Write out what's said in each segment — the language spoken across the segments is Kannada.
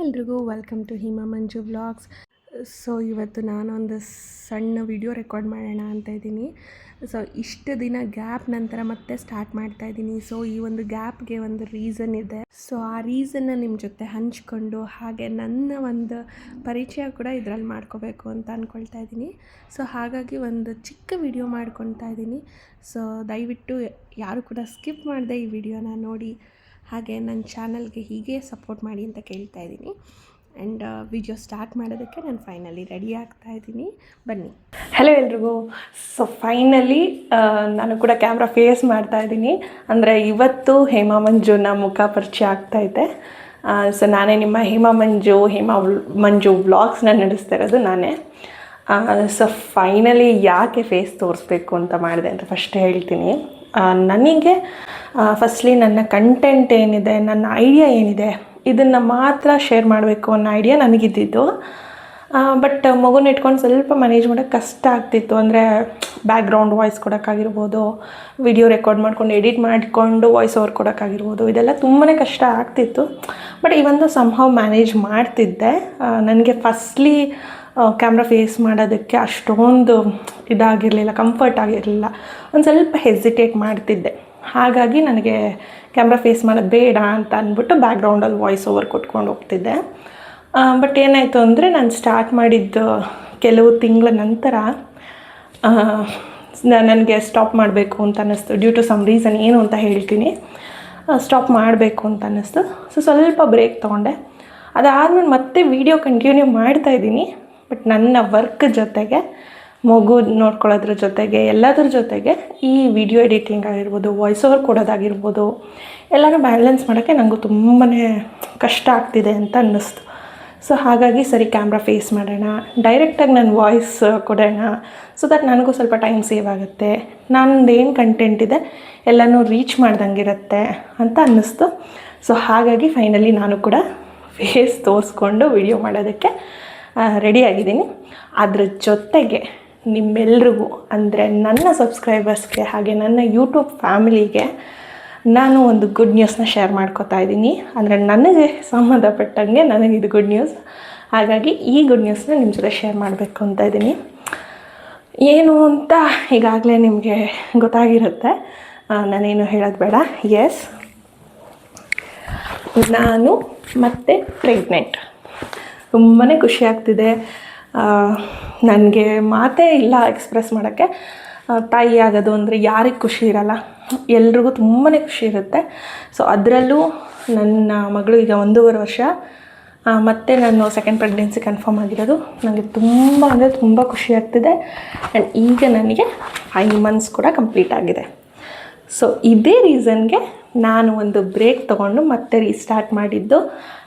ಎಲ್ರಿಗೂ welcome to Hima Manju vlogs. So ಇವತ್ತು ನಾನೊಂದು ಸಣ್ಣ ವಿಡಿಯೋ ರೆಕಾರ್ಡ್ ಮಾಡೋಣ ಅಂತ ಇದ್ದೀನಿ. ಸೊ ಇಷ್ಟು ದಿನ ಗ್ಯಾಪ್ ನಂತರ ಮತ್ತೆ ಸ್ಟಾರ್ಟ್ ಮಾಡ್ತಾ ಇದ್ದೀನಿ. ಸೊ ಈ ಒಂದು ಗ್ಯಾಪ್ಗೆ ಒಂದು ರೀಸನ್ ಇದೆ. ಸೊ ಆ ರೀಸನ್ನ ನಿಮ್ಮ ಜೊತೆ ಹಂಚ್ಕೊಂಡು ಹಾಗೆ ನನ್ನ ಒಂದು ಪರಿಚಯ ಕೂಡ ಇದರಲ್ಲಿ ಮಾಡ್ಕೋಬೇಕು ಅಂತ ಅಂದ್ಕೊಳ್ತಾ ಇದ್ದೀನಿ. ಸೊ ಹಾಗಾಗಿ ಒಂದು ಚಿಕ್ಕ ವಿಡಿಯೋ ಮಾಡ್ಕೊತಾ ಇದ್ದೀನಿ. ಸೊ ದಯವಿಟ್ಟು ಯಾರು ಕೂಡ ಸ್ಕಿಪ್ ಮಾಡದೆ ಈ ವಿಡಿಯೋನ ನೋಡಿ, ಹಾಗೆ ನನ್ನ ಚಾನಲ್ಗೆ ಹೀಗೆ ಸಪೋರ್ಟ್ ಮಾಡಿ ಅಂತ ಕೇಳ್ತಾ ಇದ್ದೀನಿ. ಆ್ಯಂಡ್ ವಿಡಿಯೋ ಸ್ಟಾರ್ಟ್ ಮಾಡೋದಕ್ಕೆ ನಾನು ಫೈನಲಿ ರೆಡಿ ಆಗ್ತಾ ಇದ್ದೀನಿ, ಬನ್ನಿ. ಹಲೋ ಎಲ್ರಿಗೂ. ಸೊ ಫೈನಲಿ ನಾನು ಕೂಡ ಕ್ಯಾಮ್ರಾ ಫೇಸ್ ಮಾಡ್ತಾ ಇದ್ದೀನಿ. ಅಂದರೆ ಇವತ್ತು ಹೇಮಾ ಮಂಜುನ ಮುಖ ಪರಿಚಯ ಆಗ್ತಾಯಿದೆ. ಸೊ ನಾನೇ ನಿಮ್ಮ ಹೇಮಾ ಮಂಜು ವ್ಲಾಗ್ಸ್ನ ನಡೆಸ್ತಾ ಇರೋದು ನಾನೇ. ಸೊ ಫೈನಲಿ ಯಾಕೆ ಫೇಸ್ ತೋರಿಸ್ಬೇಕು ಅಂತ ಮಾಡಿದೆ ಅಂತ ಫಸ್ಟ್ ಹೇಳ್ತೀನಿ. ನನಗೆ ಫಸ್ಟ್ಲಿ ನನ್ನ ಕಂಟೆಂಟ್ ಏನಿದೆ, ನನ್ನ ಐಡಿಯಾ ಏನಿದೆ, ಇದನ್ನು ಮಾತ್ರ ಶೇರ್ ಮಾಡಬೇಕು ಅನ್ನೋ ಐಡಿಯಾ ನನಗಿದ್ದಿದ್ದು. ಬಟ್ ಮಗುನ ಇಟ್ಕೊಂಡು ಸ್ವಲ್ಪ ಮ್ಯಾನೇಜ್ ಮಾಡೋಕ್ಕೆ ಕಷ್ಟ ಆಗ್ತಿತ್ತು. ಅಂದರೆ ಬ್ಯಾಕ್ಗ್ರೌಂಡ್ ವಾಯ್ಸ್ ಕೊಡೋಕ್ಕಾಗಿರ್ಬೋದು, ವಿಡಿಯೋ ರೆಕಾರ್ಡ್ ಮಾಡ್ಕೊಂಡು ಎಡಿಟ್ ಮಾಡಿಕೊಂಡು ವಾಯ್ಸ್ ಓವರ್ ಕೊಡೋಕ್ಕಾಗಿರ್ಬೋದು, ಇದೆಲ್ಲ ತುಂಬಾ ಕಷ್ಟ ಆಗ್ತಿತ್ತು. ಬಟ್ ಇವೊಂದು ಸಂಹವ್ ಮ್ಯಾನೇಜ್ ಮಾಡ್ತಿದ್ದೆ. ನನಗೆ ಫಸ್ಟ್ಲಿ ಕ್ಯಾಮ್ರಾ ಫೇಸ್ ಮಾಡೋದಕ್ಕೆ ಅಷ್ಟೊಂದು ಇದಾಗಿರಲಿಲ್ಲ, ಕಂಫರ್ಟ್ ಆಗಿರಲಿಲ್ಲ, ಒಂದು ಸ್ವಲ್ಪ ಹೆಸಿಟೇಟ್ ಮಾಡ್ತಿದ್ದೆ. ಹಾಗಾಗಿ ನನಗೆ ಕ್ಯಾಮ್ರಾ ಫೇಸ್ ಮಾಡೋದು ಬೇಡ ಅಂತ ಅಂದ್ಬಿಟ್ಟು ಬ್ಯಾಕ್ಗ್ರೌಂಡಲ್ಲಿ ವಾಯ್ಸ್ ಓವರ್ ಕೊಟ್ಕೊಂಡು ಹೋಗ್ತಿದ್ದೆ. ಬಟ್ ಏನಾಯಿತು ಅಂದರೆ ನಾನು ಸ್ಟಾರ್ಟ್ ಮಾಡಿದ್ದು ಕೆಲವು ತಿಂಗಳ ನಂತರ ನನಗೆ ಸ್ಟಾಪ್ ಮಾಡಬೇಕು ಅಂತ ಅನ್ನಿಸ್ತು. ಡ್ಯೂ ಟು ಸಮ್ ರೀಸನ್, ಏನು ಅಂತ ಹೇಳ್ತೀನಿ. ಸ್ಟಾಪ್ ಮಾಡಬೇಕು ಅಂತ ಅನ್ನಿಸ್ತು. ಸೊ ಸ್ವಲ್ಪ ಬ್ರೇಕ್ ತೊಗೊಂಡೆ. ಅದಾದಮೇಲೆ ಮತ್ತೆ ವೀಡಿಯೋ ಕಂಟಿನ್ಯೂ ಮಾಡ್ತಾಯಿದ್ದೀನಿ. ಬಟ್ ನನ್ನ ವರ್ಕ್ ಜೊತೆಗೆ, ಮಗು ನೋಡ್ಕೊಳ್ಳೋದ್ರ ಜೊತೆಗೆ, ಎಲ್ಲದ್ರ ಜೊತೆಗೆ ಈ ವಿಡಿಯೋ ಎಡಿಟಿಂಗ್ ಆಗಿರ್ಬೋದು, ವಾಯ್ಸ್ ಓವರ್ ಕೊಡೋದಾಗಿರ್ಬೋದು, ಎಲ್ಲನೂ ಬ್ಯಾಲೆನ್ಸ್ ಮಾಡೋಕ್ಕೆ ನನಗೂ ತುಂಬಾ ಕಷ್ಟ ಆಗ್ತಿದೆ ಅಂತ ಅನ್ನಿಸ್ತು. ಸೊ ಹಾಗಾಗಿ ಸರಿ ಕ್ಯಾಮ್ರಾ ಫೇಸ್ ಮಾಡೋಣ, ಡೈರೆಕ್ಟಾಗಿ ನಾನು ವಾಯ್ಸ್ ಕೊಡೋಣ, ಸೊ ದಟ್ ನನಗೂ ಸ್ವಲ್ಪ ಟೈಮ್ ಸೇವ್ ಆಗುತ್ತೆ, ನನ್ನದೇನು ಕಂಟೆಂಟ್ ಇದೆ ಎಲ್ಲನೂ ರೀಚ್ ಮಾಡ್ದಂಗಿರುತ್ತೆ ಅಂತ ಅನ್ನಿಸ್ತು. ಸೊ ಹಾಗಾಗಿ ಫೈನಲಿ ನಾನು ಕೂಡ ಫೇಸ್ ತೋರಿಸ್ಕೊಂಡು ವಿಡಿಯೋ ಮಾಡೋದಕ್ಕೆ ರೆಡಿಯಾಗಿದ್ದೀನಿ. ಅದ್ರ ಜೊತೆಗೆ ನಿಮ್ಮೆಲ್ರಿಗೂ, ಅಂದರೆ ನನ್ನ ಸಬ್ಸ್ಕ್ರೈಬರ್ಸ್ಗೆ ಹಾಗೆ ನನ್ನ ಯೂಟ್ಯೂಬ್ ಫ್ಯಾಮಿಲಿಗೆ ನಾನು ಒಂದು ಗುಡ್ ನ್ಯೂಸ್ನ ಶೇರ್ ಮಾಡ್ಕೋತಾ ಇದ್ದೀನಿ. ಅಂದರೆ ನನಗೆ ಸಂಬಂಧಪಟ್ಟಂಗೆ ನನಗಿದು ಗುಡ್ ನ್ಯೂಸ್. ಹಾಗಾಗಿ ಈ ಗುಡ್ ನ್ಯೂಸ್ನ ನಿಮ್ಮ ಜೊತೆ ಶೇರ್ ಮಾಡಬೇಕು ಅಂತ ಇದ್ದೀನಿ. ಏನು ಅಂತ ಈಗಾಗಲೇ ನಿಮಗೆ ಗೊತ್ತಾಗಿರುತ್ತೆ, ನಾನೇನು ಹೇಳೋದು ಬೇಡ. ಎಸ್, ನಾನು ಮತ್ತೆ ಪ್ರೆಗ್ನೆಂಟ್. ತುಂಬಾ ಖುಷಿ ಆಗ್ತಿದೆ. ನನಗೆ ಮಾತೇ ಇಲ್ಲ ಎಕ್ಸ್ಪ್ರೆಸ್ ಮಾಡೋಕ್ಕೆ. ತಾಯಿ ಆಗೋದು ಅಂದರೆ ಯಾರಿಗೆ ಖುಷಿ ಇರಲ್ಲ, ಎಲ್ರಿಗೂ ತುಂಬಾ ಖುಷಿ ಇರುತ್ತೆ. ಸೊ ಅದರಲ್ಲೂ ನನ್ನ ಮಗಳು ಈಗ 1.5 ವರ್ಷ, ಮತ್ತು ನಾನು ಸೆಕೆಂಡ್ ಪ್ರೆಗ್ನೆನ್ಸಿ ಕನ್ಫರ್ಮ್ ಆಗಿರೋದು. ನನಗೆ ತುಂಬ ಅಂದರೆ ತುಂಬ ಖುಷಿ ಆಗ್ತಿದೆ. ಆ್ಯಂಡ್ ಈಗ ನನಗೆ 5 months ಕೂಡ ಕಂಪ್ಲೀಟ್ ಆಗಿದೆ. ಸೊ ಇದೇ ರೀಸನ್ಗೆ ನಾನು ಒಂದು ಬ್ರೇಕ್ ತೊಗೊಂಡು ಮತ್ತೆ ರೀಸ್ಟಾರ್ಟ್ ಮಾಡಿದ್ದು.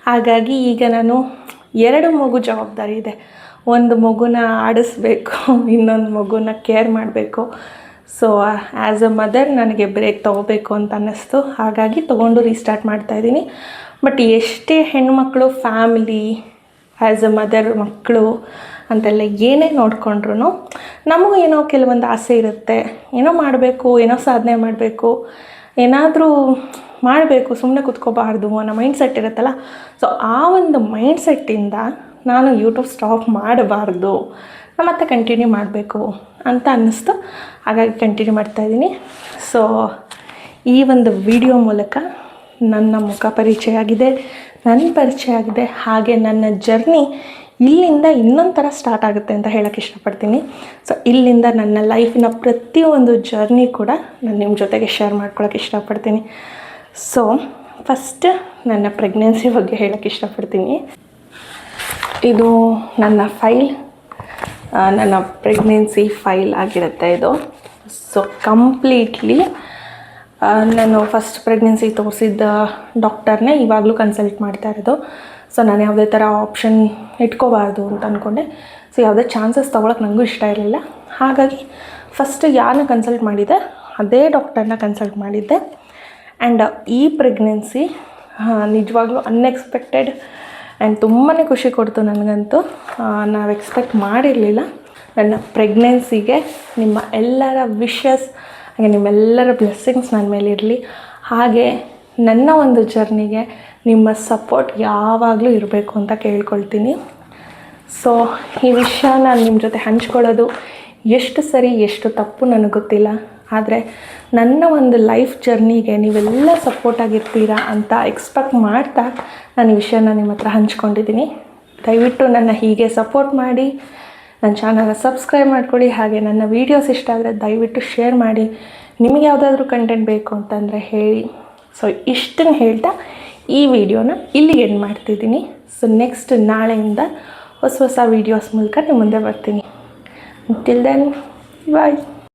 ಹಾಗಾಗಿ ಈಗ ನಾನು 2 ಮಗು ಜವಾಬ್ದಾರಿ ಇದೆ. ಒಂದು ಮಗುನ ಆಡಿಸ್ಬೇಕು, ಇನ್ನೊಂದು ಮಗುನ ಕೇರ್ ಮಾಡಬೇಕು. ಸೊ ಆ್ಯಸ್ ಅ ಮದರ್ ನನಗೆ ಬ್ರೇಕ್ ತೊಗೋಬೇಕು ಅಂತ ಅನ್ನಿಸ್ತು. ಹಾಗಾಗಿ ತೊಗೊಂಡು ರೀಸ್ಟಾರ್ಟ್ ಮಾಡ್ತಾಯಿದ್ದೀನಿ. ಬಟ್ ಎಷ್ಟೇ ಹೆಣ್ಮಕ್ಳು ಫ್ಯಾಮಿಲಿ, ಆ್ಯಸ್ ಅ ಮದರ್ ಮಕ್ಕಳು ಅಂತೆಲ್ಲ ಏನೇ ನೋಡಿಕೊಂಡ್ರು ನಮಗೂ ಏನೋ ಕೆಲವೊಂದು ಆಸೆ ಇರುತ್ತೆ. ಏನೋ ಮಾಡಬೇಕು, ಏನೋ ಸಾಧನೆ ಮಾಡಬೇಕು, ಏನಾದರೂ ಮಾಡಬೇಕು, ಸುಮ್ಮನೆ ಕೂತ್ಕೋಬಾರ್ದು ಅನ್ನೋ ಮೈಂಡ್ಸೆಟ್ ಇರುತ್ತಲ್ಲ. ಸೊ ಆ ಒಂದು ಮೈಂಡ್ಸೆಟ್ಟಿಂದ ನಾನು ಯೂಟ್ಯೂಬ್ ಸ್ಟಾಪ್ ಮಾಡಬಾರ್ದು, ಮತ್ತೆ ಕಂಟಿನ್ಯೂ ಮಾಡಬೇಕು ಅಂತ ಅನ್ನಿಸ್ತು. ಹಾಗಾಗಿ ಕಂಟಿನ್ಯೂ ಮಾಡ್ತಾಯಿದ್ದೀನಿ. ಸೊ ಈ ಒಂದು ವಿಡಿಯೋ ಮೂಲಕ ನನ್ನ ಮುಖ ಪರಿಚಯ ಆಗಿದೆ, ನನ್ನ ಪರಿಚಯ ಆಗಿದೆ, ಹಾಗೆ ನನ್ನ ಜರ್ನಿ ಇಲ್ಲಿಂದ ಇನ್ನೊಂದು ಥರ ಸ್ಟಾರ್ಟ್ ಆಗುತ್ತೆ ಅಂತ ಹೇಳೋಕ್ಕೆ ಇಷ್ಟಪಡ್ತೀನಿ. ಸೊ ಇಲ್ಲಿಂದ ನನ್ನ ಲೈಫಿನ ಪ್ರತಿಯೊಂದು ಜರ್ನಿ ಕೂಡ ನಾನು ನಿಮ್ಮ ಜೊತೆಗೆ ಶೇರ್ ಮಾಡ್ಕೊಳ್ಳೋಕೆ ಇಷ್ಟಪಡ್ತೀನಿ. ಸೊ ಫಸ್ಟ್ ನನ್ನ ಪ್ರೆಗ್ನೆನ್ಸಿ ಬಗ್ಗೆ ಹೇಳೋಕ್ಕೆ ಇಷ್ಟಪಡ್ತೀನಿ. ಇದು ನನ್ನ ಫೈಲ್, ನನ್ನ ಪ್ರೆಗ್ನೆನ್ಸಿ ಫೈಲ್ ಆಗಿರುತ್ತೆ ಇದು. ಸೊ ಕಂಪ್ಲೀಟ್ಲಿ ನಾನು ಫಸ್ಟ್ ಪ್ರೆಗ್ನೆನ್ಸಿ ತೋರಿಸಿದ್ದ ಡಾಕ್ಟರ್ನೇ ಇವಾಗಲೂ ಕನ್ಸಲ್ಟ್ ಮಾಡ್ತಾ ಇರೋದು. ಸೊ ನಾನು ಯಾವುದೇ ಥರ ಆಪ್ಷನ್ ಇಟ್ಕೋಬಾರ್ದು ಅಂತ ಅಂದ್ಕೊಂಡೆ. ಸೊ ಯಾವುದೇ ಚಾನ್ಸಸ್ ತೊಗೊಳಕ್ಕೆ ನನಗೂ ಇಷ್ಟ ಇರಲಿಲ್ಲ. ಹಾಗಾಗಿ ಫಸ್ಟ್ ಯಾರನ್ನ ಕನ್ಸಲ್ಟ್ ಮಾಡಿದ್ದೆ ಅದೇ ಡಾಕ್ಟರ್ನ ಕನ್ಸಲ್ಟ್ ಮಾಡಿದ್ದೆ. ಆ್ಯಂಡ್ ಈ ಪ್ರೆಗ್ನೆನ್ಸಿ ನಿಜವಾಗ್ಲೂ ಅನ್ಎಕ್ಸ್ಪೆಕ್ಟೆಡ್ ಆ್ಯಂಡ್ ತುಂಬಾ ಖುಷಿ ಕೊಡ್ತು ನನಗಂತೂ. ನಾವು ಎಕ್ಸ್ಪೆಕ್ಟ್ ಮಾಡಿರಲಿಲ್ಲ. ನನ್ನ ಪ್ರೆಗ್ನೆನ್ಸಿಗೆ ನಿಮ್ಮ ಎಲ್ಲರ ವಿಶಸ್ ಹಾಗೆ ನಿಮ್ಮೆಲ್ಲರ ಬ್ಲೆಸ್ಸಿಂಗ್ಸ್ ನನ್ನ ಮೇಲೆ ಇರಲಿ. ಹಾಗೆ ನನ್ನ ಒಂದು ಜರ್ನಿಗೆ ನಿಮ್ಮ ಸಪೋರ್ಟ್ ಯಾವಾಗಲೂ ಇರಬೇಕು ಅಂತ ಕೇಳ್ಕೊಳ್ತೀನಿ. ಸೊ ಈ ವಿಷಯ ನಾನು ನಿಮ್ಮ ಜೊತೆ ಹಂಚ್ಕೊಳ್ಳೋದು ಎಷ್ಟು ಸರಿ ಎಷ್ಟು ತಪ್ಪು ನನಗೆ ಗೊತ್ತಿಲ್ಲ, ಆದರೆ ನನ್ನ ಒಂದು ಲೈಫ್ ಜರ್ನಿಗೆ ನೀವೆಲ್ಲ ಸಪೋರ್ಟಾಗಿರ್ತೀರಾ ಅಂತ ಎಕ್ಸ್ಪೆಕ್ಟ್ ಮಾಡ್ತಾ ನಾನು ಈ ವಿಷಯನ ನಿಮ್ಮ ಹತ್ರ ಹಂಚ್ಕೊಂಡಿದ್ದೀನಿ. ದಯವಿಟ್ಟು ನನ್ನ ಹೀಗೆ ಸಪೋರ್ಟ್ ಮಾಡಿ, ನನ್ನ ಚಾನಲ್ನ ಸಬ್ಸ್ಕ್ರೈಬ್ ಮಾಡ್ಕೊಳ್ಳಿ. ಹಾಗೆ ನನ್ನ ವೀಡಿಯೋಸ್ ಇಷ್ಟ ಆದರೆ ದಯವಿಟ್ಟು ಶೇರ್ ಮಾಡಿ. ನಿಮಗೆ ಯಾವುದಾದ್ರೂ ಕಂಟೆಂಟ್ ಬೇಕು ಅಂತಂದರೆ ಹೇಳಿ. ಸೊ ಇಷ್ಟನ್ನು ಹೇಳ್ತಾ ಈ ವಿಡಿಯೋನ ಇಲ್ಲಿಗೆ ಎಂಡ್ ಮಾಡ್ತಿದ್ದೀನಿ. ಸೊ ನೆಕ್ಸ್ಟ್ ನಾಳೆಯಿಂದ ಹೊಸ ವೀಡಿಯೋಸ್ ಮೂಲಕ ನಿಮ್ಮ ಮುಂದೆ ಬರ್ತೀನಿ. ಟಿಲ್ ದೆನ್ ಬಾಯ್.